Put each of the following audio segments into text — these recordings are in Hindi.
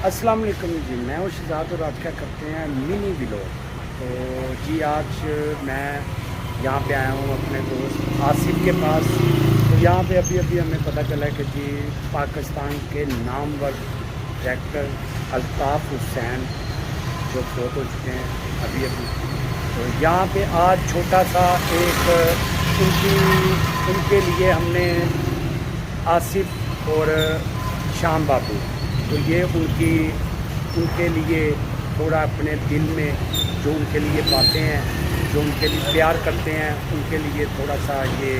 अस्सलाम वालेकुम जी, मैं हूँ शहजाद और आप क्या करते हैं मिनी व्लॉग। तो जी आज मैं यहाँ पे आया हूँ अपने दोस्त आसिफ के पास। तो यहाँ पे अभी अभी हमें पता चला है कि जी पाकिस्तान के नामवर डायरेक्टर अल्ताफ़ हुसैन जो फोत हो चुके हैं अभी अभी। तो यहाँ पे आज छोटा सा एक उनकी उनके लिए हमने आसिफ और शाम बाबू, तो ये उनके लिए थोड़ा अपने दिल में जो उनके लिए बातें हैं, जो उनके लिए प्यार करते हैं, उनके लिए थोड़ा सा ये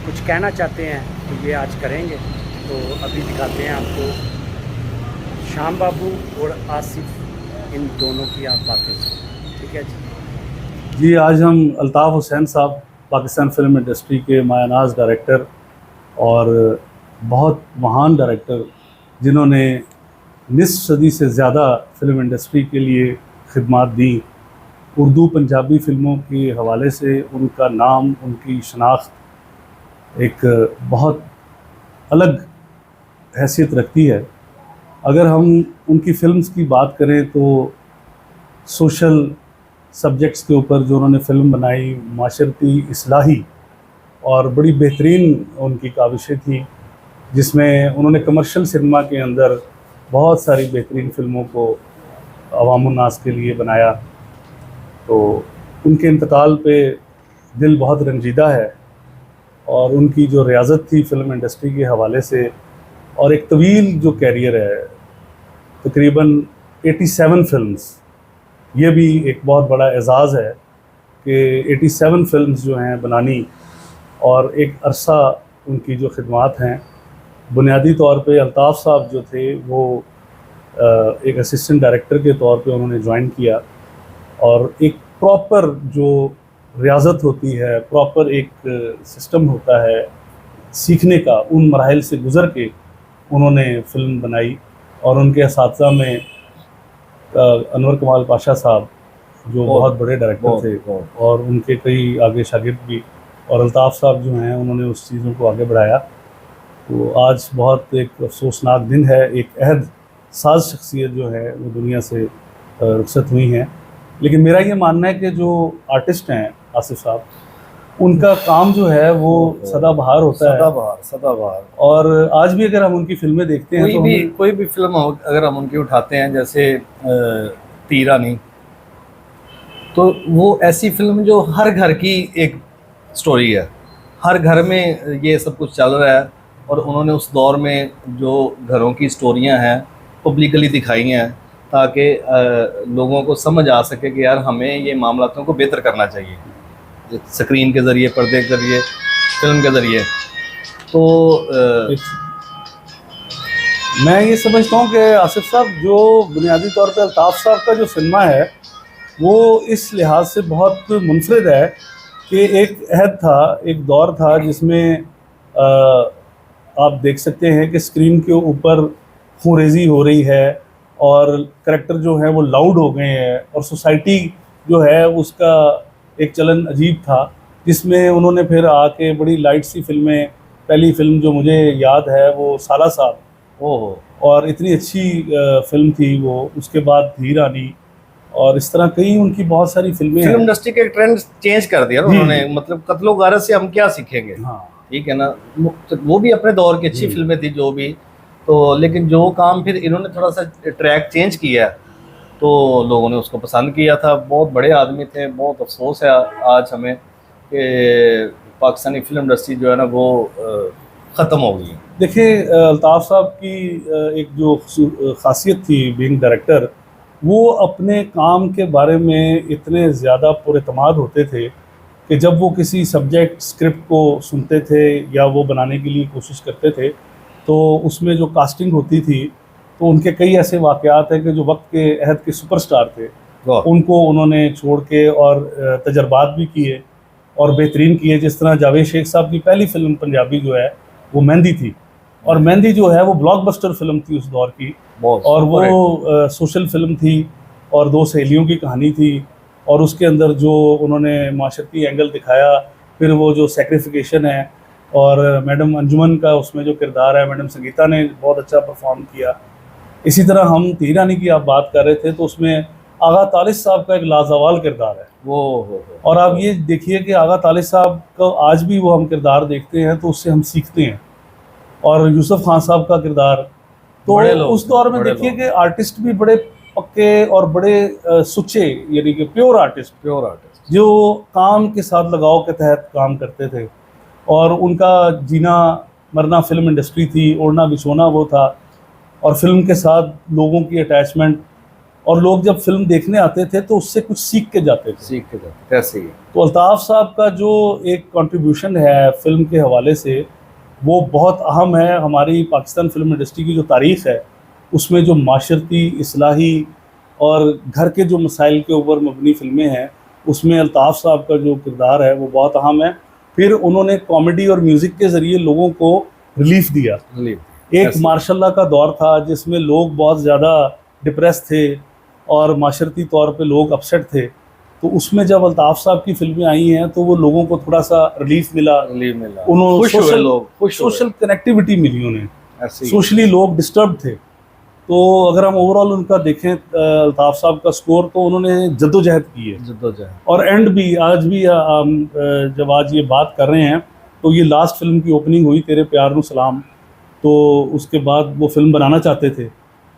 कुछ कहना चाहते हैं, तो ये आज करेंगे। तो अभी दिखाते हैं आपको शाम बाबू और आसिफ, इन दोनों की आप बातें सुनो, ठीक है जी। जी, आज हम अल्ताफ़ हुसैन साहब पाकिस्तान फिल्म इंडस्ट्री के मायानाज़ डायरेक्टर और बहुत महान डायरेक्टर जिन्होंने निस्फ सदी से ज़्यादा फिल्म इंडस्ट्री के लिए खिदमात दी। उर्दू पंजाबी फ़िल्मों के हवाले से उनका नाम, उनकी शनाख्त एक बहुत अलग हैसियत रखती है। अगर हम उनकी फ़िल्म्स की बात करें तो सोशल सब्जेक्ट्स के ऊपर जो उन्होंने फ़िल्म बनाई, माशरती इस्लाही और बड़ी बेहतरीन उनकी काविशें थी, जिसमें उन्होंने कमर्शियल सिनेमा के अंदर बहुत सारी बेहतरीन फ़िल्मों को अवामुन्नास के लिए बनाया। तो उनके इंतकाल पे दिल बहुत रंजीदा है और उनकी जो रियाज़त थी फ़िल्म इंडस्ट्री के हवाले से और एक तवील जो कैरियर है, तकरीबन 87 फ़िल्म्स, ये भी एक बहुत बड़ा एज़ाज़ है कि 87 फ़िल्म्स जो हैं बनानी। और एक अरसा उनकी जो खिदमात हैं, बुनियादी तौर पे अल्ताफ़ साहब जो थे वो एक असिस्टेंट डायरेक्टर के तौर पे उन्होंने ज्वाइन किया और एक प्रॉपर जो रियाज़त होती है, प्रॉपर एक सिस्टम होता है सीखने का, उन मराहिल से गुज़र के उन्होंने फ़िल्म बनाई। और उनके असातिज़ा में अनवर कमाल पाशा साहब जो बहुत बड़े डायरेक्टर थे और उनके कई आगे शागिर्द भी, और अल्ताफ़ साहब जो हैं उन्होंने उस चीज़ों को आगे बढ़ाया। तो आज बहुत एक अफसोसनाक दिन है, एक अहद साज शख्सियत जो है वो दुनिया से रुखसत हुई हैं। लेकिन मेरा ये मानना है कि जो आर्टिस्ट हैं आसिफ साहब, उनका काम जो है वो सदाबहार होता है, सदाबहार। और आज भी अगर हम उनकी फिल्में देखते हैं तो कोई भी फिल्म अगर हम उनकी उठाते हैं, जैसे तीरानी, तो वो ऐसी फिल्म जो हर घर की एक स्टोरी है, हर घर में ये सब कुछ चल रहा है और उन्होंने उस दौर में जो घरों की स्टोरियां हैं पब्लिकली दिखाई हैं ताकि लोगों को समझ आ सके कि यार हमें ये मामलातों को बेहतर करना चाहिए, स्क्रीन के ज़रिए, पर्दे के ज़रिए, फिल्म के ज़रिए। तो मैं ये समझता हूँ कि आसिफ साहब जो बुनियादी तौर पर अल्ताफ़ साहब का जो सिनेमा है वो इस लिहाज से बहुत मुनफरिद है कि एक अहद था, एक दौर था जिसमें आप देख सकते हैं कि स्क्रीन के ऊपर खूंरेज़ी हो रही है और करैक्टर जो है वो लाउड हो गए हैं, और सोसाइटी जो है उसका एक चलन अजीब था, जिसमें उन्होंने फिर आके बड़ी लाइट सी फिल्में, पहली फिल्म जो मुझे याद है वो साला साहब, ओहो, और इतनी अच्छी फिल्म थी वो। उसके बाद धीर आनी और इस तरह कई उनकी बहुत सारी फिल्में फिल्म हैं। इंडस्ट्री के ट्रेंड चेंज कर दिया ना उन्होंने, मतलब कत्लो गारत से हम क्या सीखेंगे। हाँ, ठीक है ना, वो भी अपने दौर की अच्छी फिल्में थी जो भी, तो लेकिन जो काम फिर इन्होंने थोड़ा सा ट्रैक चेंज किया तो लोगों ने उसको पसंद किया था। बहुत बड़े आदमी थे, बहुत अफसोस है आज हमें कि पाकिस्तानी फिल्म इंडस्ट्री जो है ना वो ख़त्म हो गई है। देखिए अल्ताफ़ साहब की एक जो खासियत थी बीइंग डायरेक्टर, वो अपने काम के बारे में इतने ज़्यादा पुरएतमाद होते थे कि जब वो किसी सब्जेक्ट स्क्रिप्ट को सुनते थे या वो बनाने के लिए कोशिश करते थे तो उसमें जो कास्टिंग होती थी तो उनके कई ऐसे वाक़यात हैं कि जो वक्त के अहद के सुपरस्टार थे उनको उन्होंने छोड़ के और तजर्बात भी किए और बेहतरीन किए। जिस तरह जावेद शेख साहब की पहली फिल्म पंजाबी जो है वो मेहंदी थी, और मेहंदी जो है वो ब्लॉकबस्टर फिल्म थी उस दौर की, और वो सोशल फिल्म थी और दो सहेलियों की कहानी थी, और उसके अंदर जो उन्होंने माशरती एंगल दिखाया, फिर वो जो सेक्रिफिकेशन है, और मैडम अंजुमन का उसमें जो किरदार है, मैडम संगीता ने बहुत अच्छा परफॉर्म किया। इसी तरह हम तीरानी की आप बात कर रहे थे, तो उसमें आगा तालिब साहब का एक लाजवाल किरदार है। वो और आप ये देखिए कि आगा तालिब साहब का आज भी वो हम किरदार देखते हैं तो उससे हम सीखते हैं। और यूसुफ खान साहब का किरदार, तो उस दौर में देखिए कि आर्टिस्ट भी बड़े पक्के और बड़े सुच्चे, यानी कि प्योर आर्टिस्ट जो काम के साथ लगाव के तहत काम करते थे। और उनका जीना मरना फिल्म इंडस्ट्री थी, ओढ़ना बिछोना वो था, और फिल्म के साथ लोगों की अटैचमेंट। और लोग जब फिल्म देखने आते थे तो उससे कुछ सीख के जाते थे। कैसे ही। तो अल्ताफ़ साहब का जो एक कंट्रीब्यूशन है फिल्म के हवाले से, वो बहुत अहम है। हमारी पाकिस्तान फिल्म इंडस्ट्री की जो तारीख़ है उसमें जो माशरती, इस्लाही और घर के जो मसाइल के ऊपर मबनी फिल्में हैं, उसमें अल्ताफ़ साहब का जो किरदार है वो बहुत अहम है। फिर उन्होंने कॉमेडी और म्यूज़िक के ज़रिए लोगों को रिलीफ दिया। एक मार्शल का दौर था जिसमें लोग बहुत ज़्यादा डिप्रेस थे और माशरती तौर पे लोग अपसेट थे, तो उसमें जब अल्ताफ़ साहब की फिल्में आई हैं तो वो लोगों को थोड़ा सा रिलीफ मिला। उन्होंने सोशल कनेक्टिविटी मिली उन्हें, सोशली लोग डिस्टर्ब थे। तो अगर हम ओवरऑल उनका देखें अल्ताफ़ साहब का स्कोर, तो उन्होंने जद्दोजहद की है। और एंड भी आज भी जब आज ये बात कर रहे हैं तो ये लास्ट फिल्म की ओपनिंग हुई तेरे प्यार नु सलाम, तो उसके बाद वो फिल्म बनाना चाहते थे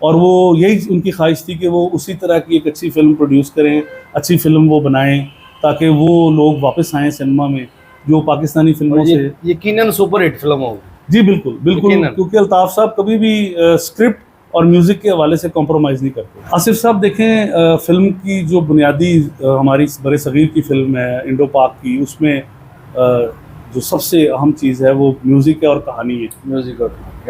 और वो यही उनकी ख्वाहिश थी कि वो उसी तरह की एक अच्छी फिल्म प्रोड्यूस करें, अच्छी फिल्म वो बनाएं ताकि वो लोग वापस आएँ सिनेमा में, जो पाकिस्तानी फिल्मों से यकीनन सुपर हिट फिल्म होगी। जी बिल्कुल बिल्कुल, क्योंकि अल्ताफ़ साहब कभी भी स्क्रिप्ट और म्यूज़िक के हवाले से कॉम्प्रोमाइज़ नहीं करते। आसिफ साहब देखें, फिल्म की जो बुनियादी हमारी बड़े सगीर की फिल्म है इंडो पाक की, उसमें जो सबसे अहम चीज़ है वो म्यूज़िक है और कहानी है।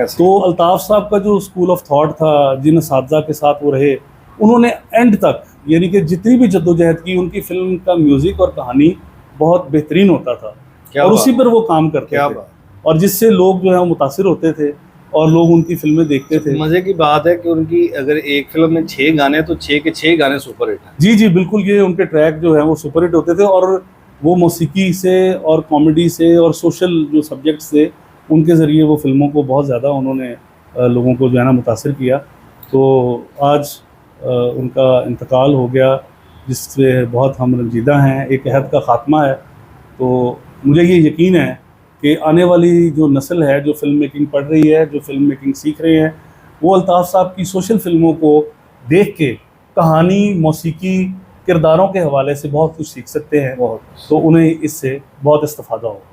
तो अल्ताफ़ साहब का जो स्कूल ऑफ थॉट था, जिन असातिज़ा के साथ वो रहे, उन्होंने एंड तक, यानी कि जितनी भी जद्दोजहद की, उनकी फिल्म का म्यूज़िक और कहानी बहुत बेहतरीन होता था और उसी पर वो काम करते थे, और जिससे लोग जो है मुतासिर होते थे और लोग उनकी फिल्में देखते थे। मज़े की बात है कि उनकी अगर एक फिल्म में 6 गाने तो 6 के 6 गाने सुपर हिट हैं। जी जी बिल्कुल, ये उनके ट्रैक जो है वो सुपर हिट होते थे, और वो मौसीकी से और कॉमेडी से और सोशल जो सब्जेक्ट्स थे उनके ज़रिए वो फिल्मों को बहुत ज़्यादा उन्होंने लोगों को जो है ना मुतासिर किया। तो आज उनका इंतकाल हो गया, जिससे बहुत हम रंजीदा हैं। एक अहद का ख़ात्मा है। तो मुझे ये यकीन है कि आने वाली जो नस्ल है, जो फिल्म मेकिंग पढ़ रही है, जो फिल्म मेकिंग सीख रहे हैं, वो अल्ताफ़ साहब की सोशल फिल्मों को देख के कहानी, मौसीकी, किरदारों के हवाले से बहुत कुछ सीख सकते हैं। तो उन्हें इससे बहुत इस्तेफ़ादा होगा।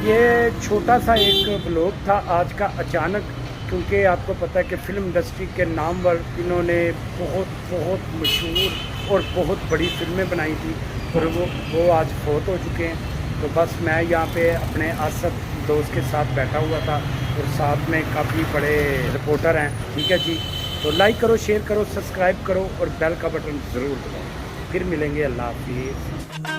ये छोटा सा एक ब्लॉग था आज का अचानक, क्योंकि आपको पता है कि फिल्म इंडस्ट्री के नामवर इन्होंने बहुत मशहूर और बहुत बड़ी फिल्में बनाई थी, और वो आज फौत हो चुके हैं। तो बस मैं यहाँ पे अपने आसफ दोस्त के साथ बैठा हुआ था, और साथ में काफ़ी बड़े रिपोर्टर हैं। ठीक है जी, तो लाइक करो, शेयर करो, सब्सक्राइब करो और बेल का बटन ज़रूर दबाओ। फिर मिलेंगे, अल्लाह हाफिज़।